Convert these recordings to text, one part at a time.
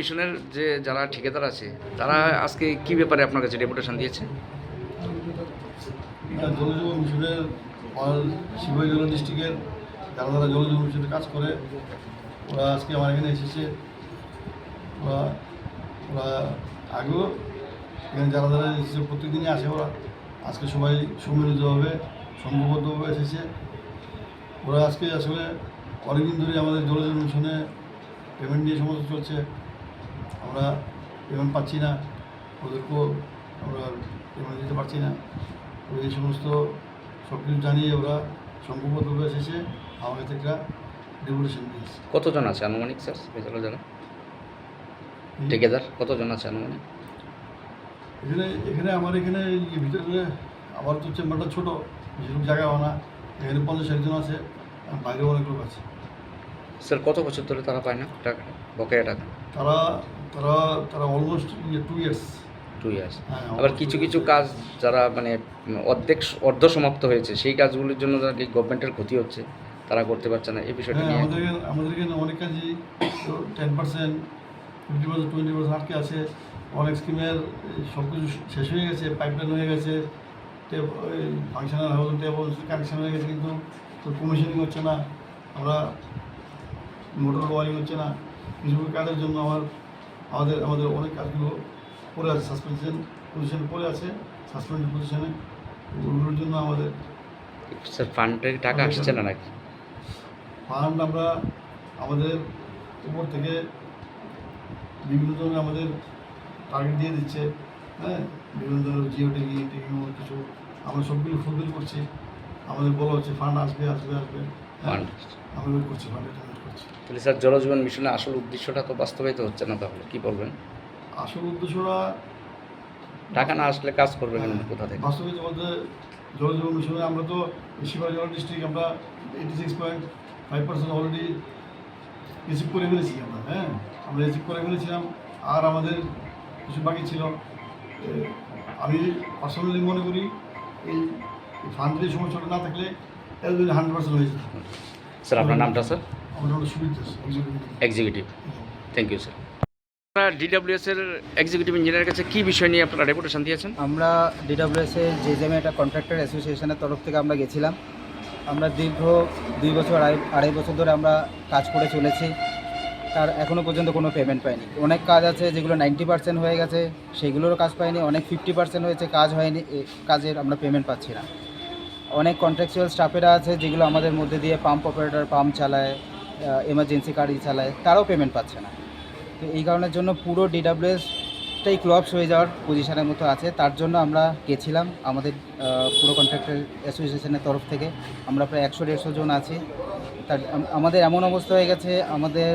মিশনের যে যারা ঠিকাদার আছে তারা আজকে কি ব্যাপারে আপনার কাছে ডেপুটেশন দিয়েছে? জলজীবন মিশনের শিবগঞ্জ ডিস্ট্রিক্টের যারা জলজীবন মিশনে কাজ করে ওরা আজকে আমার এখানে এসেছে। ওরা ওরা আগেও এখানে যারা এসেছে প্রত্যেকদিনই আসে। ওরা আজকে সবাই সম্মিলিতভাবে সংঘবদ্ধভাবে এসেছে। ওরা আজকে আসলে অনেকদিন ধরে আমাদের জলজীবন মিশনে পেমেন্ট নিয়ে সমস্যা চলছে। আমরা পেমেন্ট পাচ্ছি না, ওদেরকেও আমরা পেমেন্ট দিতে পারছি না। তো এই সমস্ত সব কিছু জানিয়ে ওরা সংঘবদ্ধভাবে এসেছে, আমার কাছে একটা ডেপুটেশন দিয়েছে। কতজন আছে আনুমানিক স্যার বেচারা যারা ঠিকাদার কতজন আছে আনুমানিক? এখানে আমার এখানে ভিতরে আমার তো চেম্বারটা ছোটো, বেশিরভাগ জায়গাও না। এখানে 50-60 জন আছে, আর বাইরেও অনেক লোক আছে। স্যার কত বছর ধরে তারা পায় না টাকা, বকেয়া টাকা? তারা তারা তারা অলমোস্ট 2 ইয়ার্স। 2 ইয়ার্স। হ্যাঁ, আবার কিছু কিছু কাজ যারা মানে অর্ধ সমাপ্ত হয়েছে সেই কাজগুলির জন্য যারা কি গভর্নমেন্টের ক্ষতি হচ্ছে তারা করতে পারছে না, এই বিষয়টা নিয়ে আমাদের এখানে অনেক কাজই 10%, 50%, 20% আটকে আছে। অনেক স্কিমের সব কিছু শেষ হয়ে গেছে, পাইপলাইন হয়ে গেছে, ফাংশনাল হাউস টেবল কানেকশন হয়ে গেছে, কিন্তু কমিশনিং হচ্ছে না। আমরা মোটর ওয়ারিং হচ্ছে না। কিছু কাজের জন্য আমাদের আমাদের অনেক কাজগুলো পড়ে আছে, সাসপেনশন পজিশনে পড়ে আছে, সাসপেন্ডেড পজিশনে। ওগুলোর জন্য আমাদের স্যার ফান্ডের টাকা আসছে না নাকি? ফান্ড আমরা আমাদের উপর থেকে বিভিন্ন ধরনের আমাদের টার্গেট দিয়ে দিচ্ছে। হ্যাঁ, বিভিন্ন ধরনের জিও টেকিং কিছু আমরা সবগুলো ফুলফিল করছি। আমাদের বলা হচ্ছে ফান্ড আসবে আসবে আসবে, ফান্ড আমরা ওয়েট করছি, ফান্ডের টার্গেট করছি। তাহলে স্যার জলজীবন মিশনের আসল উদ্দেশ্যটা তো বাস্তবায়িত হচ্ছে না, তাহলে কি বলবেন? আসল উদ্দেশ্যটা টাকা না আসলে কাজ করবে কেন, কোথা থেকে? বাস্তবিক বলতে জলজীবন মিশনে আমরা তো শিবগঞ্জ ডিস্ট্রিক্ট আমরা 86.5% অলরেডি রিসিভ করে ফেলেছি আমরা। হ্যাঁ, আমরা রিসিভ করে ফেলেছিলাম, আর আমাদের কিছু বাকি ছিল। আমি পার্সোনালি মনে করি এই ফান্ডের সমস্যাটা না থাকলে এর জন্য 100% হয়ে যেত। স্যার আপনার নামটা? স্যার আমার নাম সুবিধা এক্সিকিউটিভ। Thank you sir. আপনারা ডিডব্লিউএস এর এক্সিকিউটিভ ইঞ্জিনিয়ারের কাছে কী বিষয় নিয়ে আপনারা ডেপুটেশন দিয়েছেন? আমরা ডিডব্লিউএস এর জেজেমে একটা কন্ট্রাক্টর অ্যাসোসিয়েশনের তরফ থেকে আমরা গেছিলাম। আমরা দীর্ঘ 2 বছর আড়াই বছর ধরে আমরা কাজ করে চলেছি, তার এখনও পর্যন্ত কোনো পেমেন্ট পাইনি। অনেক কাজ আছে যেগুলো 90% হয়ে গেছে, সেগুলোরও কাজ পাইনি। অনেক 50% হয়েছে, কাজ হয়নি, কাজের আমরা পেমেন্ট পাচ্ছি না। অনেক কন্ট্রাকচুয়াল স্টাফেরা আছে যেগুলো আমাদের মধ্যে দিয়ে পাম্প অপারেটর পাম্প চালায়, এমার্জেন্সি গাড়ি চালায়, তারাও পেমেন্ট পাচ্ছে না। তো এই কারণের জন্য পুরো ডিডব্লিউএসটাই ক্লপস হয়ে যাওয়ার পজিশনের মতো আছে। তার জন্য আমরা গেছিলাম আমাদের পুরো কন্ট্রাক্টর অ্যাসোসিয়েশনের তরফ থেকে। আমরা প্রায় 100-150 জন আছি। তার আমাদের এমন অবস্থা হয়ে গেছে, আমাদের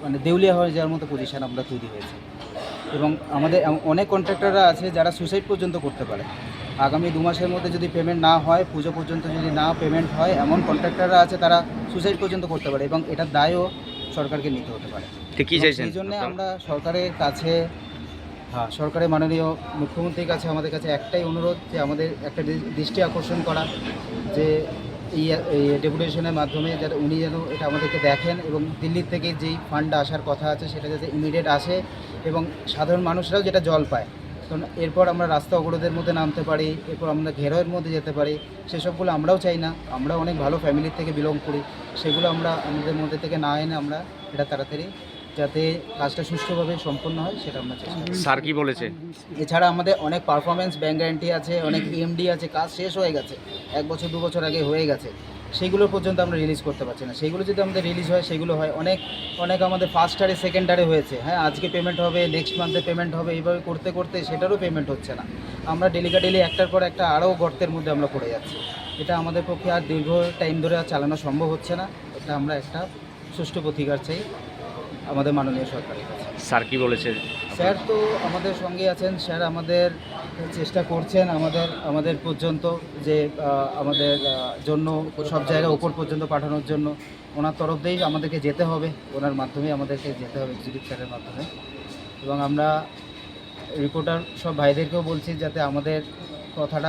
মানে দেউলিয়া হয়ে যাওয়ার মতো পজিশন আমরা তৈরি হয়েছে। এবং আমাদের অনেক কন্ট্রাক্টররা আছে যারা সুইসাইড পর্যন্ত করতে পারে। আগামী 2 মাসের মধ্যে যদি পেমেন্ট না হয়, পুজো পর্যন্ত যদি না পেমেন্ট হয়, এমন কন্ট্রাক্টররা আছে তারা সুইসাইড পর্যন্ত করতে পারে, এবং এটার দায়ও সরকারকে নিতে হতে পারে। এই জন্য আমরা সরকারের কাছে, সরকারের মাননীয় মুখ্যমন্ত্রীর কাছে আমাদের কাছে একটাই অনুরোধ, যে আমাদের একটা দৃষ্টি আকর্ষণ করা, যে এই ডেপুটেশনের মাধ্যমে যাতে উনি যেন এটা আমাদেরকে দেখেন, এবং দিল্লির থেকে যেই ফান্ডটা আসার কথা আছে সেটা যাতে ইমিডিয়েট আসে, এবং সাধারণ মানুষরাও যেটা জল পায়। কারণ এরপর আমরা রাস্তা অবরোধের মধ্যে নামতে পারি, এরপর আমরা ঘেরাওয়ের মধ্যে যেতে পারি, সেসবগুলো আমরাও চাই না। আমরা অনেক ভালো ফ্যামিলির থেকে বিলং করি, সেগুলো আমরা আমাদের মধ্যে থেকে না এনে আমরা এটা তাড়াতাড়ি যাতে কাজটা সুষ্ঠুভাবে সম্পন্ন হয় সেটা আমরা চেষ্টা করি। স্যার কি বলেছে? এছাড়া আমাদের অনেক পারফরমেন্স ব্যাঙ্ক গ্যারান্টি আছে, অনেক ইএমডি আছে, কাজ শেষ হয়ে গেছে, 1 বছর 2 বছর আগে হয়ে গেছে, সেগুলো পর্যন্ত আমরা রিলিজ করতে পারছি না। সেগুলো যদি আমাদের রিলিজ হয়, সেগুলো হয় অনেক আমাদের ফার্স্টারে সেকেন্ডারে হয়েছে। হ্যাঁ, আজকে পেমেন্ট হবে, নেক্সট মান্থে পেমেন্ট হবে, এইভাবে করতে করতে সেটারও পেমেন্ট হচ্ছে না। আমরা ডেলি একটার পর একটা আরও গর্তের মধ্যে আমরা পড়ে যাচ্ছি। এটা আমাদের পক্ষে আর দীর্ঘ টাইম ধরে আর চালানো সম্ভব হচ্ছে না। এটা আমরা একটা সুষ্ঠু প্রতিকার চাই আমাদের মাননীয় সরকারের কাছে। স্যার কি বলেছে? স্যার তো আমাদের সঙ্গে আছেন, স্যার আমাদের চেষ্টা করছেন আমাদের পর্যন্ত, যে আমাদের জন্য সব জায়গায় উপর পর্যন্ত পাঠানোর জন্য। ওনার তরফ দিয়েই আমাদেরকে যেতে হবে, ওনার মাধ্যমেই আমাদেরকে যেতে হবে, এক্সিকিউটিভ স্যারের মাধ্যমে। এবং আমরা রিপোর্টার সব ভাইদেরকেও বলছি যাতে আমাদের কথাটা